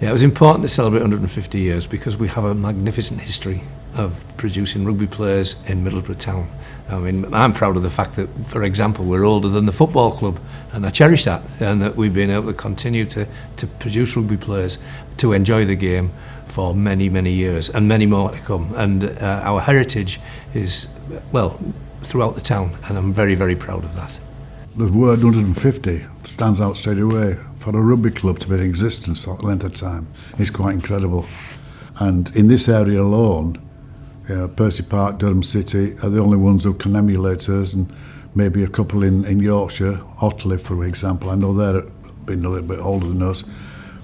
Yeah, it was important to celebrate 150 years because we have a magnificent history of producing rugby players in Middlesbrough town. I mean, I'm proud of the fact that, for example, we're older than the football club, and I cherish that, and that we've been able to continue to produce rugby players to enjoy the game for many, many years, and many more to come. And our heritage is, well, throughout the town, and I'm very, very proud of that. The word 150 stands out straight away. For a rugby club to be in existence for that length of time is quite incredible. And in this area alone, Percy Park, Durham City are the only ones who can emulate us, and maybe a couple in Yorkshire, Otley for example. I know they're been a little bit older than us,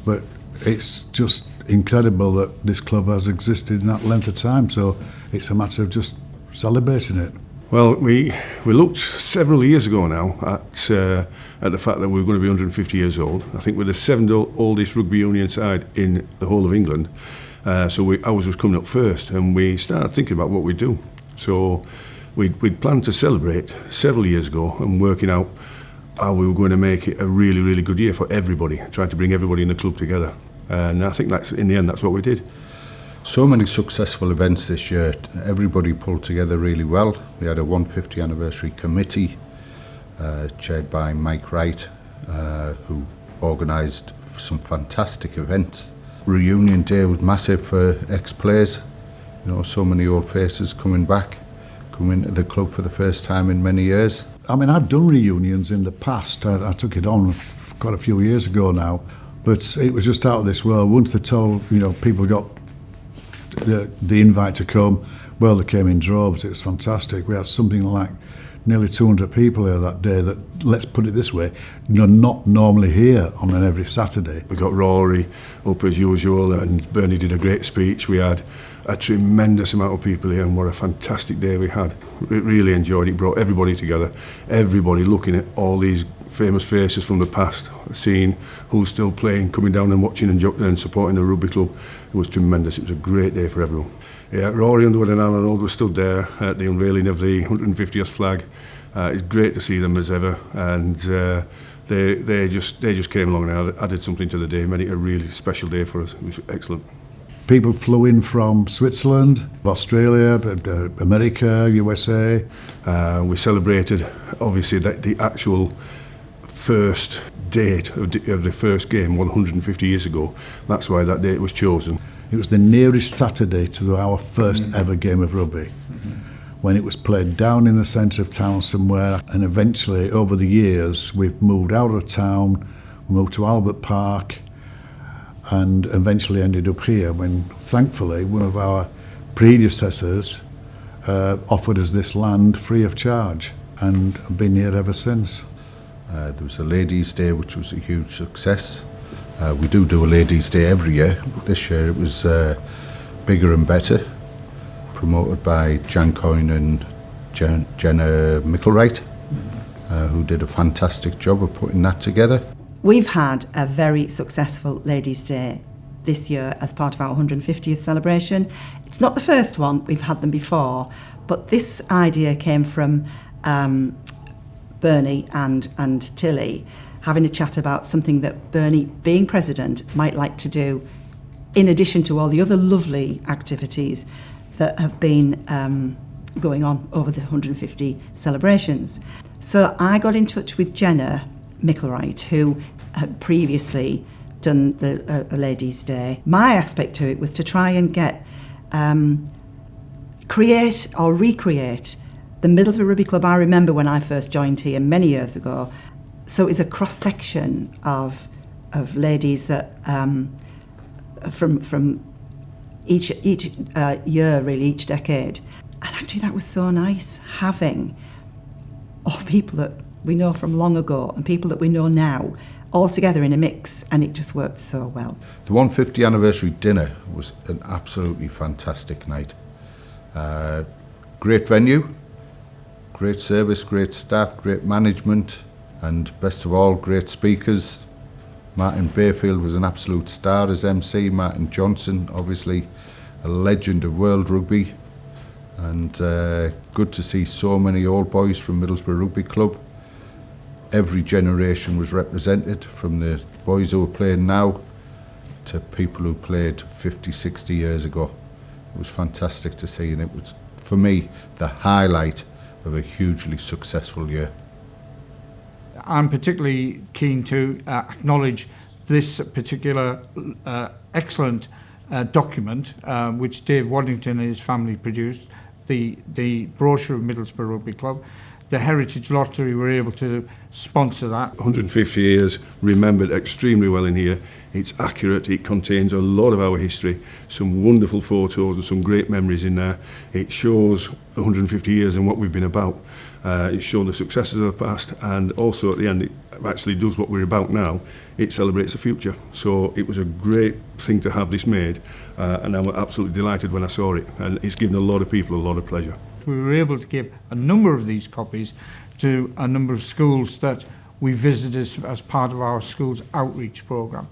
but it's just incredible that this club has existed in that length of time, so it's a matter of just celebrating it. Well, we looked several years ago now at the fact that we were going to be 150 years old. I think we're the seventh oldest rugby union side in the whole of England. So ours was coming up first, and we started thinking about what we'd do. So we'd planned to celebrate several years ago and working out how we were going to make it a really, really good year for everybody, trying to bring everybody in the club together. And I think in the end, that's what we did. So many successful events this year. Everybody pulled together really well. We had a 150 anniversary committee chaired by Mike Wright, who organised some fantastic events. Reunion Day was massive for ex-players. You know, so many old faces coming to the club for the first time in many years. I mean, I've done reunions in the past. I took it on quite a few years ago now, but it was just out of this world. Once they told, people got the invite to come, well, they came in droves. It was fantastic. We had something like nearly 200 people here that day that, let's put it this way, not normally here on an every Saturday. We got Rory up as usual, and Bernie did a great speech. We had a tremendous amount of people here, and what a fantastic day we had. We really enjoyed it, brought everybody together, everybody looking at all these famous faces from the past, seeing who's still playing, coming down and watching and supporting the rugby club. It was tremendous. It was a great day for everyone. Yeah, Rory Underwood and Alan Old were stood there at the unveiling of the 150th flag. It's great to see them as ever, and they just came along and added something to the day, made it a really special day for us. It was excellent. People flew in from Switzerland, Australia, America, USA. We celebrated, obviously, the actual first date of the first game 150 years ago. That's why that date was chosen. It was the nearest Saturday to our first ever game of rugby, when it was played down in the centre of town somewhere, and eventually over the years we've moved out of town, moved to Albert Park, and eventually ended up here when thankfully one of our predecessors offered us this land free of charge, and I've been here ever since. There was a Ladies' Day, which was a huge success. We do a Ladies' Day every year. This year it was bigger and better, promoted by Jan Coyne and Jenna Micklewright, who did a fantastic job of putting that together. We've had a very successful Ladies' Day this year as part of our 150th celebration. It's not the first one, we've had them before, but this idea came from Bernie and Tilly having a chat about something that Bernie, being president, might like to do in addition to all the other lovely activities that have been going on over the 150 celebrations. So I got in touch with Jenna Micklewright, who had previously done a Ladies' Day. My aspect to it was to try and create or recreate the Middlesbrough Rugby Club I remember when I first joined here many years ago. So it was a cross-section of ladies that from each year, really, each decade. And actually that was so nice, having all people that we know from long ago and people that we know now all together in a mix, and it just worked so well. The 150 anniversary dinner was an absolutely fantastic night. Great venue, great service, great staff, great management, and best of all, great speakers. Martin Bayfield was an absolute star as MC. Martin Johnson, obviously a legend of world rugby, and good to see so many old boys from Middlesbrough Rugby Club. Every generation was represented, from the boys who are playing now to people who played 50, 60 years ago. It was fantastic to see, and it was, for me, the highlight of a hugely successful year. I'm particularly keen to acknowledge this particular excellent document which Dave Waddington and his family produced, the brochure of Middlesbrough Rugby Club. The Heritage Lottery were able to sponsor that. 150 years, remembered extremely well in here. It's accurate, it contains a lot of our history, some wonderful photos and some great memories in there. It shows 150 years and what we've been about. It's shown the successes of the past, and also at the end it actually does what we're about now. It celebrates the future. So it was a great thing to have this made, and I'm absolutely delighted when I saw it, and it's given a lot of people a lot of pleasure. We were able to give a number of these copies to a number of schools that we visited as part of our school's outreach programme,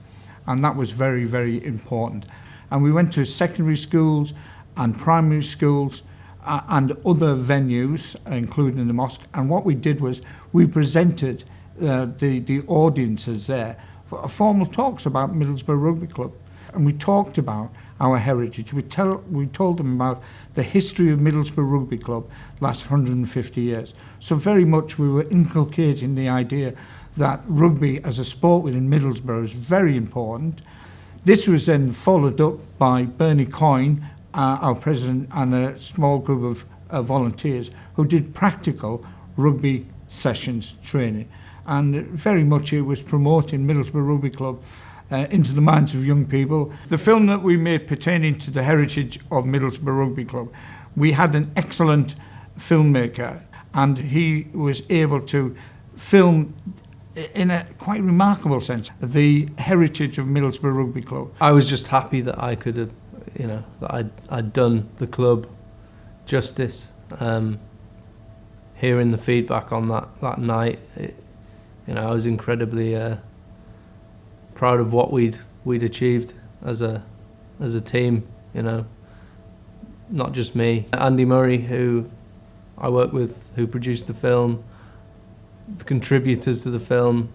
and that was very, very important. And we went to secondary schools and primary schools and other venues, including the mosque, and what we did was we presented the audiences there for formal talks about Middlesbrough Rugby Club, and we talked about our heritage. We told them about the history of Middlesbrough Rugby Club last 150 years. So very much we were inculcating the idea that rugby as a sport within Middlesbrough is very important. This was then followed up by Bernie Coyne, our president, and a small group of volunteers who did practical rugby sessions training. And very much it was promoting Middlesbrough Rugby Club into the minds of young people. The film that we made pertaining to the heritage of Middlesbrough Rugby Club, we had an excellent filmmaker, and he was able to film in a quite remarkable sense the heritage of Middlesbrough Rugby Club. I was just happy that I could have, that I'd done the club justice. Hearing the feedback on that night, I was incredibly proud of what we'd achieved as a team. Not just me. Andy Murray, who I work with, who produced the film, the contributors to the film,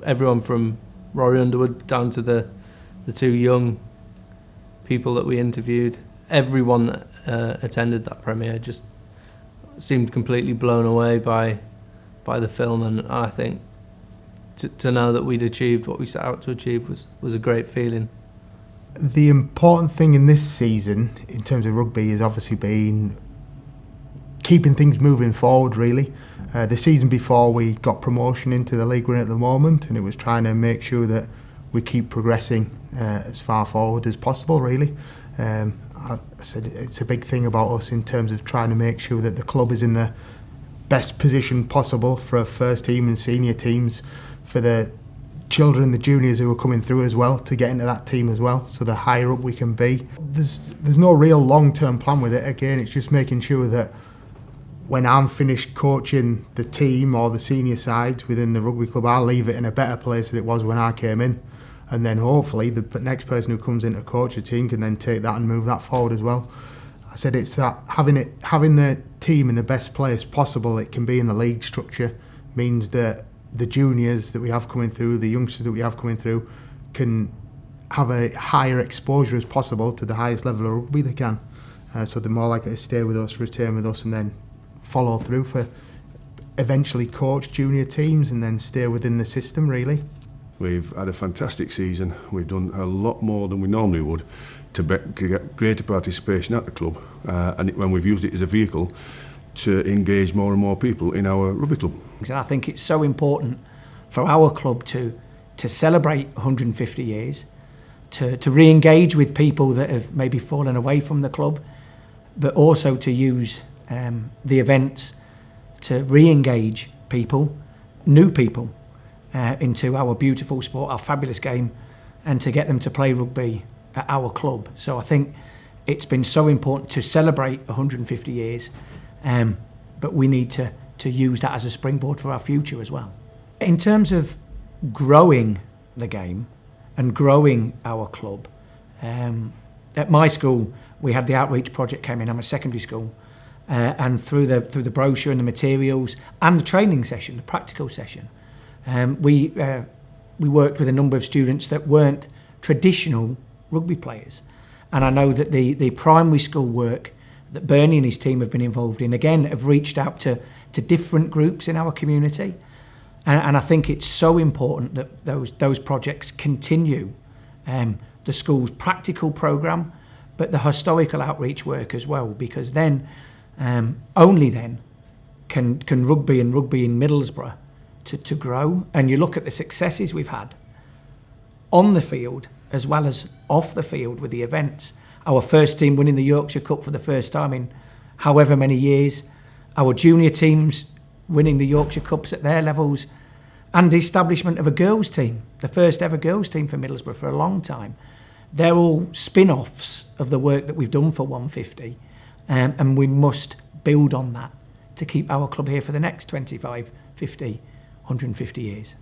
everyone from Rory Underwood down to the two young people that we interviewed. Everyone that attended that premiere just seemed completely blown away by the film, and I think to know that we'd achieved what we set out to achieve was a great feeling. The important thing in this season in terms of rugby has obviously been keeping things moving forward, really. The season before, we got promotion into the league we're in at the moment, and it was trying to make sure that we keep progressing as far forward as possible, really. I said it's a big thing about us in terms of trying to make sure that the club is in the best position possible for our first team and senior teams, for the children, the juniors who are coming through as well, to get into that team as well, so the higher up we can be. There's no real long-term plan with it. Again, it's just making sure that when I'm finished coaching the team or the senior sides within the rugby club, I'll leave it in a better place than it was when I came in. And then hopefully the next person who comes in to coach a team can then take that and move that forward as well. I said it's that having the team in the best place possible it can be in the league structure means that the juniors that we have coming through, the youngsters that we have coming through, can have a higher exposure as possible to the highest level of rugby they can. So they're more likely to stay with us, return with us, and then follow through for eventually coach junior teams and then stay within the system, really. We've had a fantastic season. We've done a lot more than we normally would to get greater participation at the club, and when we've used it as a vehicle to engage more and more people in our rugby club. And I think it's so important for our club to celebrate 150 years, to re-engage with people that have maybe fallen away from the club, but also to use the events to re-engage people, new people, into our beautiful sport, our fabulous game, and to get them to play rugby at our club. So I think it's been so important to celebrate 150 years, but we need to use that as a springboard for our future as well. In terms of growing the game and growing our club, at my school we had the outreach project came in. I'm a secondary school, and through the brochure and the materials and the training session, the practical session, we we worked with a number of students that weren't traditional rugby players. And I know that the primary school work that Bernie and his team have been involved in, again, have reached out to different groups in our community. And I think it's so important that those projects continue. The school's practical programme, but the historical outreach work as well, because then, only then, can rugby and rugby in Middlesbrough to grow. And you look at the successes we've had on the field as well as off the field with the events. Our first team winning the Yorkshire Cup for the first time in however many years. Our junior teams winning the Yorkshire Cups at their levels. And the establishment of a girls' team, the first ever girls' team for Middlesbrough for a long time. They're all spin-offs of the work that we've done for 150. And we must build on that to keep our club here for the next 25, 50, 150 years.